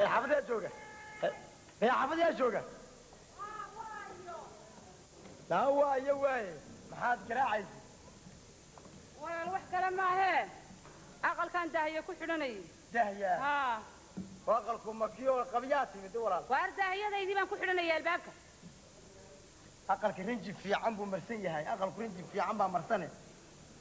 حافظ يا جوجا يا حافظ يا جوجا لا هو يواي محاد كراعي ولا الوح كلام معاه أقل كان داهية كحلني داهية ها وأقلكم مكيو قبياتي من دوران وأرداهية ذي ما كحلني يا البابك أقلك رنجي في عمبو مرسية هاي أقلك رنجي في عمبا مرسنة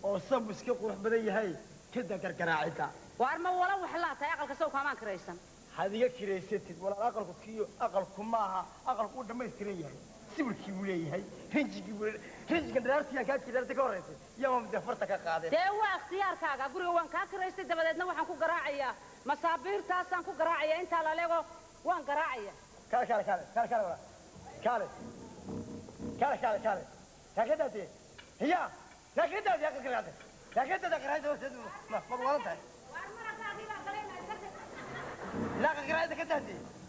وصب سكيق وحبدي هاي كده كركراعيتا وأرما ولا وحلاتا أقل كسو كمان كريسن هذه كريستي ولا أقلك كيو أقلكم معها أقلك وده ما يستريه سيبر كيولي هاي رنجي كيولي رنجي كدرارتي كان كدرارتي كوريتي يوم دفرتك قاعدة تيوا اختيار كاغا قولي وان كاكريستي دبدنا waxaan ku garaacaya masaabiirtaasaan ku garaacaya inta la leego waan garaacaya كالي هكذا هي هكذا يا كرياتي هكذا كرياتي ما والله لا كرياتي كده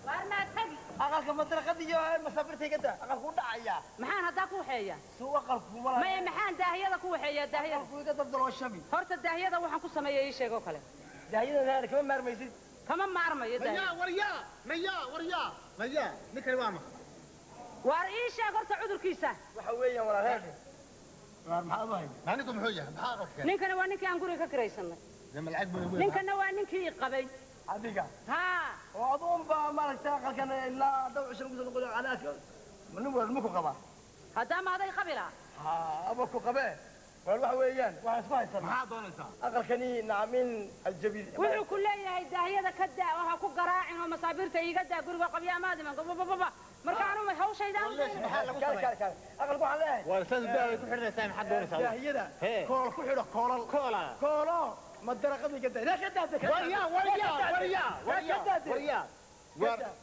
وارنا تغي أقل كم ترى قد يجوا مسافرتي كده أقل كون دعيا maxaan hadaa ku xeeya سو أقل كم ولا ما maxaan daahiyada ku xeeya daahiyada أقل كده تفضل الشبي horta daahiyada waxaan ku sameeyay sheego kale دعيا هذا كمان مرميسي kama maarmayo daahiyada ميا نكري واما war ii sheeg horta cudurkiisa وحويا ولا هذا ما أبغى معنيكم حوية بحاقك ninkana waa ninkii aan guriga ka kiraysanay لما العقب ninkana waa ninkii qabay حديقة ها وأظن ما نشتغل كان إلا دو 20 قصة نقول على من هو المكو قبا hadaa ma aday qabila ها أبوكو قبا والله ويان واحد اسمه يسمع ما دونسا أقل كني نعمين الجبيل wuxuu ku leeyahay daahiyada ka daa waxa ku garaacin oo masaabiirta iga daa guriga qabiya maadiman baba marka aanu hawshaydan كال أقل قوة عليه والأستاذ الداوي كحرنا سامي حد دونسا داهيدا هي. كول كحيرة كولا كولو ما الدرقة كده لا كده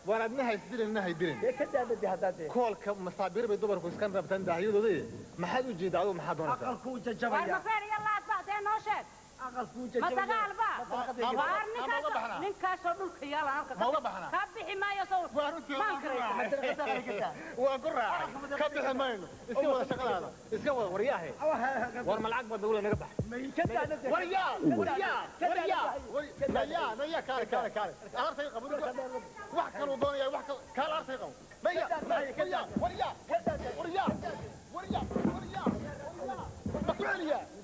ورا ابنها يسدل انها يدرن كده بدي هداتي كول مصابير بيدبر كوسكان ربتان داهيدودي ما حد وجيد عدو ما حد دونسا أقل كوجة war ma جبايا feer yalla asbaxdee noo sheeg أقل كوجة ma جبايا dagaal ba waar ninkaasoo dhulka yaala halka ما وضحنا ka bixi maayo soo maan karaysa وقرا كبح ماينو اسكو ولا شغل هذا اسكو ورياه ور ملعق بدوله نغ بخ ورياه ميا كار ارتي قبول wax kale doonaya wax kale artay qabo ميا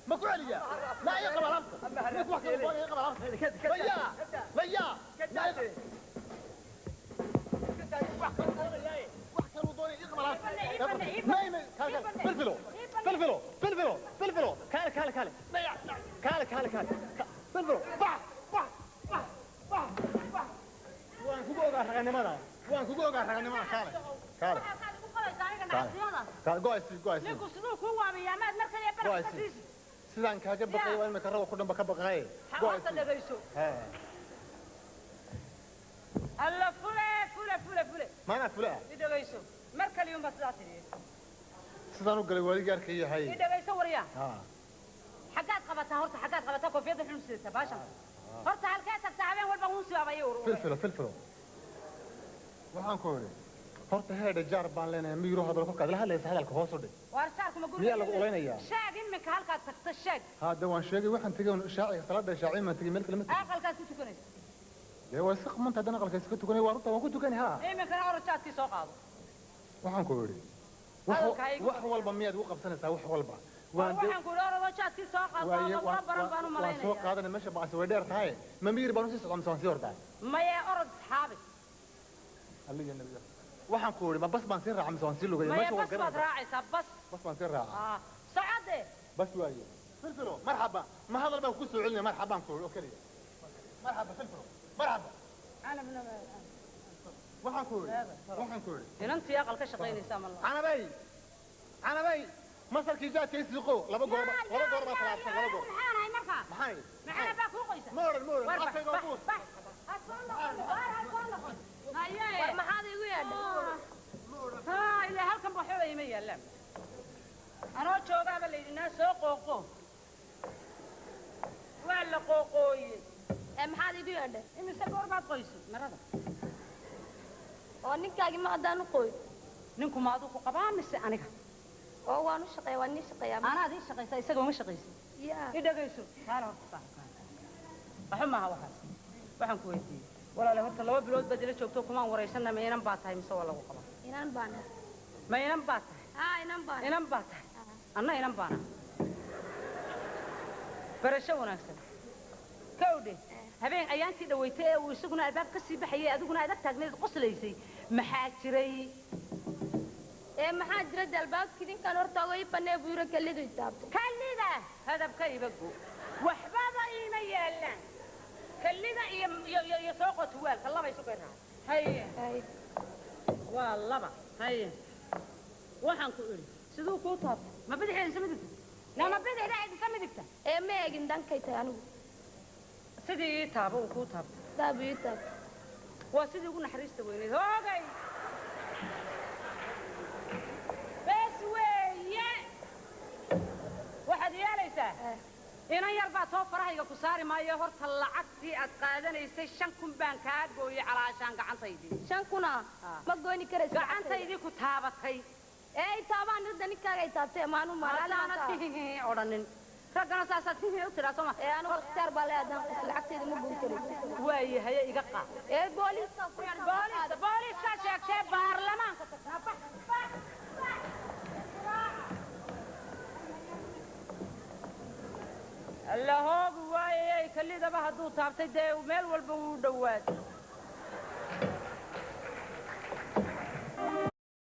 ما كعليا لا يقبل أمس wax kale doonaya يقبل أمس ميا فلفلو كال فلفلو وان كوغو رغنمada كال قويس ninku sidoo ku waabiyaa maad markay barqasiis sidaan kaaga baqay waa imika rabo ku dhanba ka baqay xawta dhagayso alla fule maana fula dhagayso marka liyum bas daatiriye sidaan u galay wali gaarka yahay dhagayso wariya xagaad qabataa koofiyada xulsiisa baashan horta halka tagta habeen walba uu sibaabay فلفلو waxaan ku yiri horta heeda jaar baan leenahay miiro hadal ku kadla hadlaysa hadalka hoos u dhig war saarku ma guriga miyaa lagu olaynayaa sheeg imika halkaad tagta sheeg hada waan sheegay waxaan tagay shaaciga salaada shaaciga ma tagay meel kale ma tagay aqalkaas ku tukanaysa lee waa saq manta dana aqalkaas ku tukanay waa runta waan ku tukanay ha imika orajaadkii soo qaado waxaan ku yiri wax walba miyaad u qabsanaysaa wax walba waxaan ku yiri orajaadkii soo qaado ma baran baan u malaynaya soo qaadanay meesha baas way dheer tahay ma miir baan u sii socon sii hortaa maya orod saxaabi aliga nabiga waxaan ku yiri ma bas baan sii raacay mise waan sii lugay meesha waa garan raacaysa bas baan sii raacay socode بس وايه فلفلو مرحبا ما هذا اللي بكون سؤالنا مرحبا نقول اوكي مرحبا فلفلو مرحبا انا من waxaan ku yiri inantii aqal ka shaqeynaysa ma Allah ana bay masarkii jaadka isliqo laba goor baa talaabsan laba goor maxay marka maxay baa ku qoysa mooran afkayga buus war maxaad igu yeedhay haa ilaa halkan baa xoolay ma yaalaan anoo joogaaba leedinaa soo qooqo waa la qooqooyey maxaad igu yeedhay imise goor baad qoysay marada oo ninkaagii ma haddaan u qoy ninku ma adigu qabaa mise aniga oo waan u shaqeeya waan nii shaqeeyaa anaad ii shaqaysaa isaga uma shaqaysid yaa i dhagayso taala horta waxu maaha waxaas waxaan ku weydiiyey ولا له هرت لو بلود بدل joogto kuma wareysana ma inaan baatahay mise waa lagu qaba inaan baan ma inaan baatahay inaan baatahay anna inaan baana barasho wanaagsan kawde habeen ayaantii dhaweeytay ee uu isaguna albaab ka sii baxayay adiguna adag taagneed qoslaysay maxaa jiray maxaa jira albaabkii ninkan horta way banee buura kalidu taabto kalida hadabka ibagu waxbaba ina yeelan kalida iyo soo qotwal kallaba isu qeeraa hay waa laba hay waxaan ku iri sidoo ku taabto ma bidixeen samidigta lama bidixeen samidigta ma eegin dankay tahay anigu sidii taabo ku taabto taabii taab waa sidii ugu naxariista weyneed hoogay bes weeye waxaad yeelaysaa inan yar baa too farahayga ku saari maayo horta lacagtii aad qaadanaysay 5,000 baan kaa gooyay calaashaan gacantaydii 5,000 ma gooni karaysa gacantaydii ku taabatay taabaan hadda ninkaaga ay taabtay maanu maalaana odhanin raggana saasaad u tiraa soma anu ikhtiyaar baa leedahay lacagteeda ma gooni karaysa waaye haye iga qaad booliiska sheegtay baarlamaanka اللهوب واي كلي دبا هدو تابتي دي وميل والبو دواad